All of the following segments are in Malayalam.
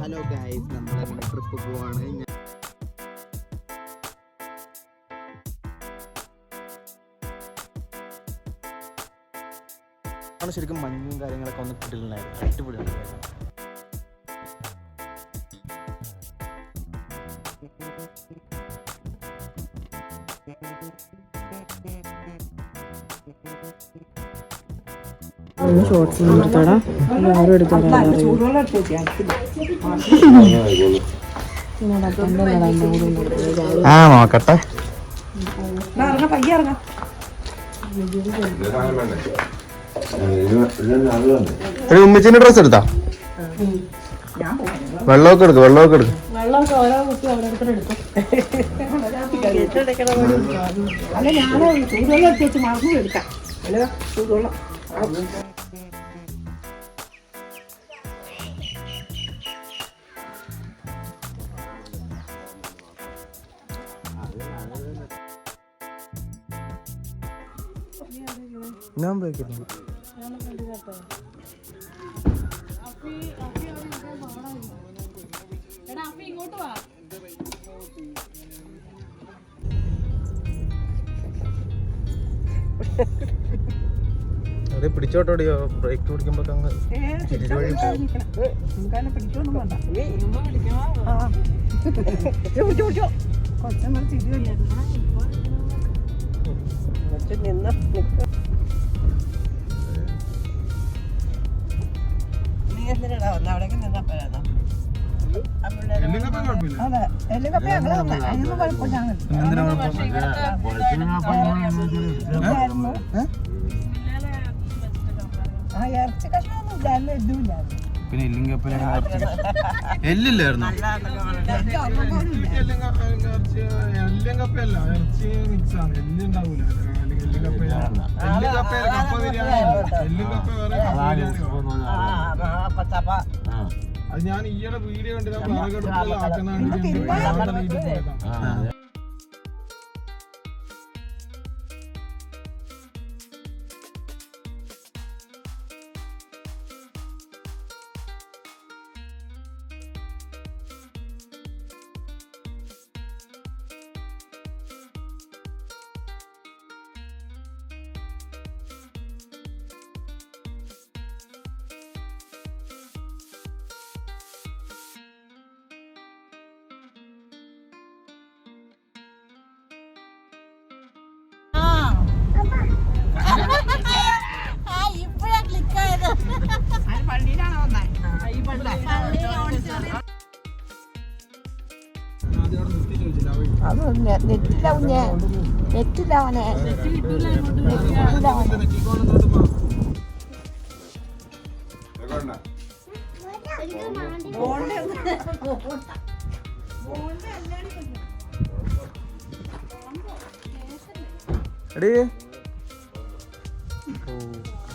ഹലോ ഗൈസ്, നമ്മളങ്ങനെ ട്രിപ്പ് പോവാണ്. ശരിക്കും മഞ്ഞും കാര്യങ്ങളൊക്കെ ഒന്ന് കിട്ടില്ലായിരുന്നു, അടിപൊളിയാണ്. ഷോർട്സ് എടുത്താടാ, എല്ലാവരും എടുത്താടാ. ആ നോക്കട്ടെ. ഒരു ഉമ്മച്ചിന്റെ ഡ്രസ് എടുത്താ? വെള്ളമൊക്കെ എടുക്കും, വെള്ളമൊക്കെ എടുക്കും. ഞാൻ ബ്രേക്കില്ല. അതെ, പിടിച്ചോട്ടോടിയോ, ബ്രേക്ക് പിടിക്കുമ്പോ പിന്നെ എല്ലില്ലായിരുന്നു. എല്ലിങ്കപ്പയല്ല, ഇറച്ചി മിക്സ് ആണ്. എല്ലുണ്ടാവൂല. അത് ഞാൻ ഈയിടെ വീഡിയോ കണ്ട് ആക്കുന്ന. അത് നെറ്റില്ല കുഞ്ഞെ, നെറ്റില്ല അവനെ.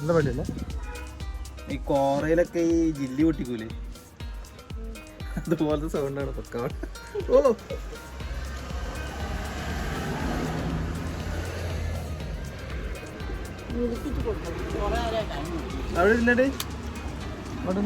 എന്താ പറ്റില്ല? ഈ കോറയിലൊക്കെ ഈ ജില്ലി പൊട്ടിക്കൂലേ, അതുപോലത്തെ സൗണ്ടാണ് പക്ക. ഓ അവിടെ ഇല്ലടേ, അവിടെ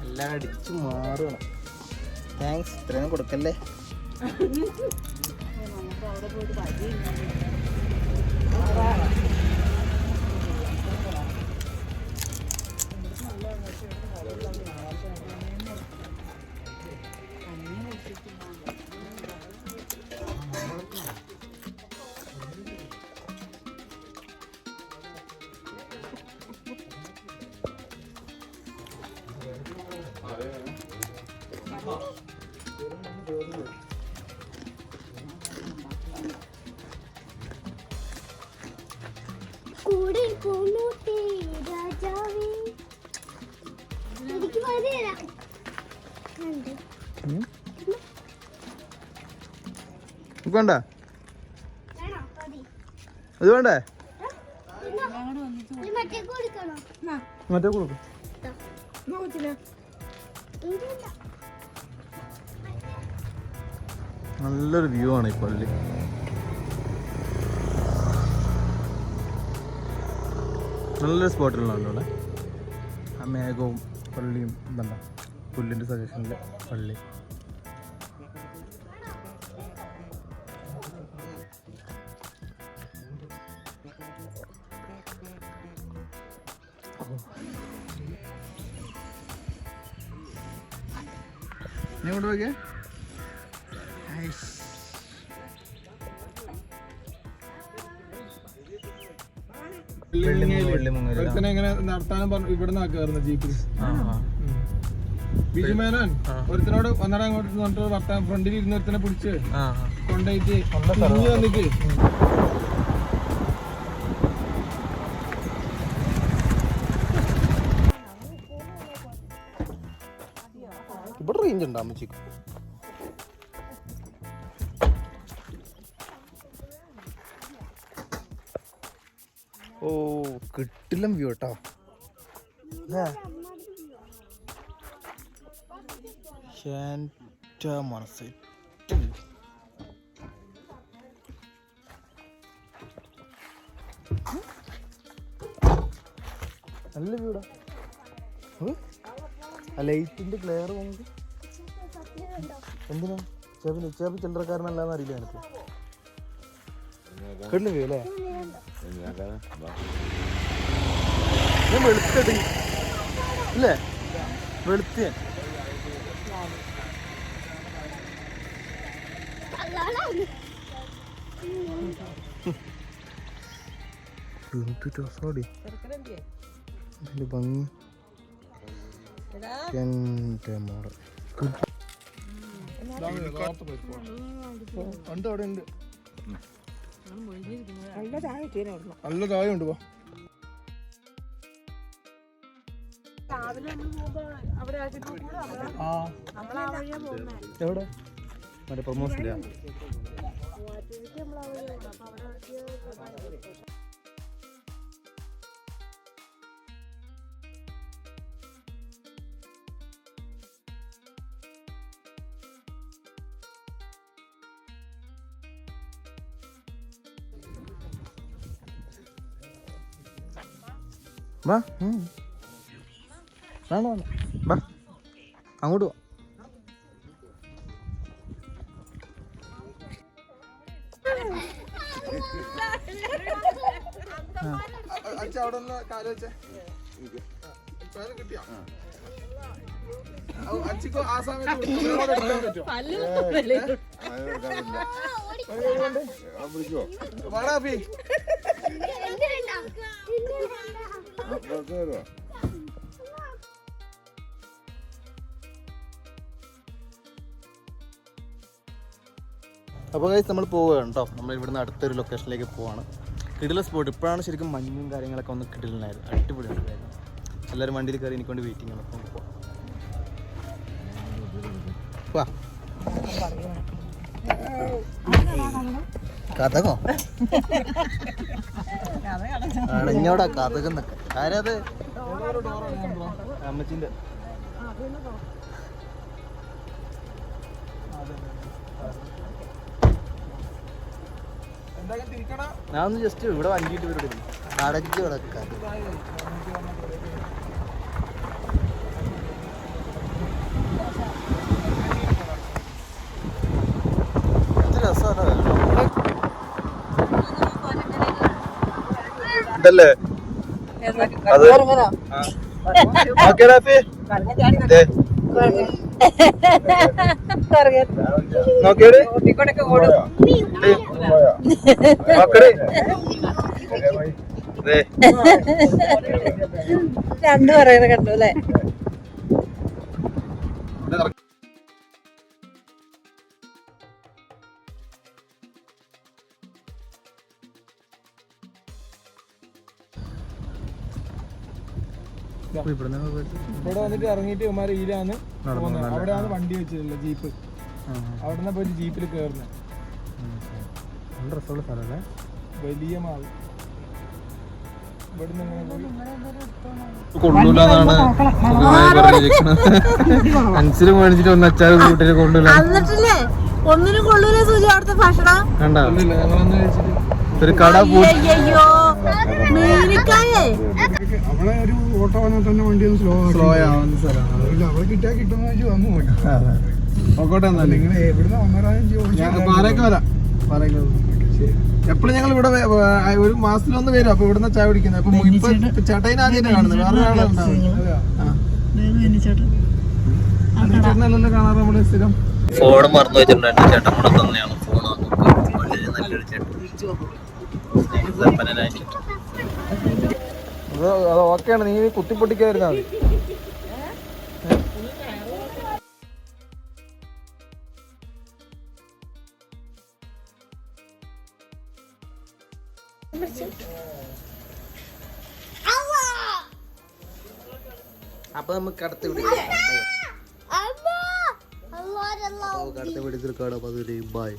എല്ലാം അടിച്ചു മാറണം. താങ്ക്സ്, ഇത്രയൊന്നും കൊടുക്കല്ലേ. കൂടെ പോന്നു രാജാവേ, എനിക്ക് വരില്ല. വേണ്ട, അത് വേണ്ടേ? മറ്റേ കൊടുക്കണോ? മറ്റേ കൊടുക്കും. നല്ലൊരു വ്യൂ ആണ് ഈ പള്ളി. നല്ലൊരു സ്പോട്ടിലുണ്ടോ അവിടെ? ആ മേഘവും പള്ളിയും ഇതല്ല, പുല്ലിൻ്റെ സജഷനിലെ പള്ളി. ഞാൻ കൊണ്ട് നോക്കിയേ. എങ്ങനെ നടത്താനും പറഞ്ഞു ഇവിടെ നിന്നാക്കായിരുന്നു ജീപ്പിൽ. ബിജുമേനോൻ ഒരുത്തനോട് വന്നട അങ്ങോട്ട് വർത്താൻ ഫ്രണ്ടിൽ ഇരുന്ന് ഒരുത്തനെ പിടിച്ച് കൊണ്ടുപോയിട്ട് വന്നിട്ട് ഇവിടെ റേഞ്ച് ഉണ്ടോ അമ്മച്ചിക്ക്? ഓ കിട്ടില്ല വ്യൂ കേട്ടോ. മനസ്സ് നല്ല വ്യൂടാ. ആ ലൈറ്റിന്റെ ക്ലിയർ പോകുന്നത് എന്തിനാ? ചേപ്പി ചില്ലറക്കാരനല്ലാന്ന് അറിയില്ല എനിക്ക്. കിട്ടില്ല വ്യൂ അല്ലേ? ഞാൻ വെളുത്തടി അല്ലേ? വെളുത്ത ഭംഗി എൻ്റെ മോളെ. ഉണ്ട് അവിടെ ഉണ്ട്. നല്ല താഴെ ഉണ്ട്. എവിടെ മറ്റേ പ്രൊമോഷനില്ല? വാ വേണോ വാ അങ്ങോട്ട് വാ. അവിടെ ഒന്ന് കാല് വെച്ചേ. കിട്ടിയാ അച്ചിക്കോ ആ സമയത്ത് അപ്പോൾ ഗൈസ് നമ്മൾ പോവുകയാണ് കേട്ടോ. നമ്മൾ ഇവിടുന്ന് അടുത്തൊരു ലൊക്കേഷനിലേക്ക് പോവാണ്. കിടില സ്പോട്ട്. ഇപ്പോഴാണ് ശരിക്കും മഞ്ഞും കാര്യങ്ങളൊക്കെ ഒന്ന് കിടിലുണ്ടായത്. അടിപൊളിയായിരുന്നു. എല്ലാവരും വണ്ടിയിൽ കയറി എനിക്കൊണ്ട് വെയിറ്റിംഗ് ആണ്. അപ്പോൾ വാ കഥകോ അടഞ്ഞോടാ കഥകെന്നൊക്കെ. ആരത്? അമ്മച്ചിൻ്റെ. ഞാൻ ഒന്ന് ജസ്റ്റ് ഇവിടെ വണ്ടിയിട്ട് വരും അടച്ചു കിടക്കാൻ. ഇതല്ലേ അത് നോക്കിയത് രണ്ടു പറയുന്നത് കണ്ടു അല്ലേ? ഇവിടെ വന്നിട്ട് ഇറങ്ങിയിട്ട് ഇവന്മാരെ ഈരാന്ന് പോകുന്നത്. അവിടെയാണ് വണ്ടി വെച്ചിട്ടില്ല ജീപ്പ്. അവിടെ നിന്ന് പോയി ജീപ്പിൽ കയറുന്നത്. വലിയ മാവ് ഇവിടുന്ന് ഇങ്ങനെ പോയി കൊള്ളൂലെന്നാണ് മനസ്സിൽ മേടിച്ചിട്ട് ഒന്ന് അച്ചാറ് കൂട്ടിട്ട് കൊള്ളൂല. എന്നിട്ടില്ലേ ഒന്നിനും കൊള്ളൂല സൂചി അവിടുത്തെ ഭക്ഷണം. കണ്ടോ ഞങ്ങളൊന്ന് കഴിച്ചിട്ട് ഒരു കട അയ്യോ മീനിക്കായേ അവിടെ ഒരു ഓട്ടോ വന്നാൽ തന്നെ വണ്ടി ഒന്ന് സ്ലോ ആവുന്ന സ്ഥലമാണ്. അവിടെ കിട്ടിയാൽ കിട്ടുന്ന വെച്ച് വന്നു പോയി നോക്കോട്ടെ. എന്നാലും നിങ്ങൾ എവിടുന്ന് വന്നേരാന്ന് പാറയൊക്കെ വരാം. പാറയൊക്കെ എപ്പോഴും ഞങ്ങൾ ഇവിടെ ഒരു മാസത്തിലൊന്ന് വരും. അപ്പൊ ഇവിടുന്ന് ചായ കുടിക്കുന്നത്. അപ്പൊ ഇപ്പൊ ചേട്ടനെ ആദ്യമായിട്ട് കാണുന്നത്. വേറെ ആളുണ്ടാവും കാണാറ് നമ്മള് സ്ഥിരം. ഫോൺ മറന്നു വെച്ചിട്ടുണ്ട്. എന്റെ ചേട്ടൻ കൂടെ തന്നെയാണ് ഫോൺ. വളരെ നല്ലൊരു ചേട്ടൻ. അത് ഓക്കെയാണ്. നീ കുത്തിപ്പൊട്ടിക്കായിരുന്നാ മതി. അപ്പൊ നമുക്ക് അടുത്ത വീഡിയോയിൽ by.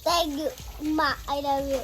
Thank you, Ma. I love you.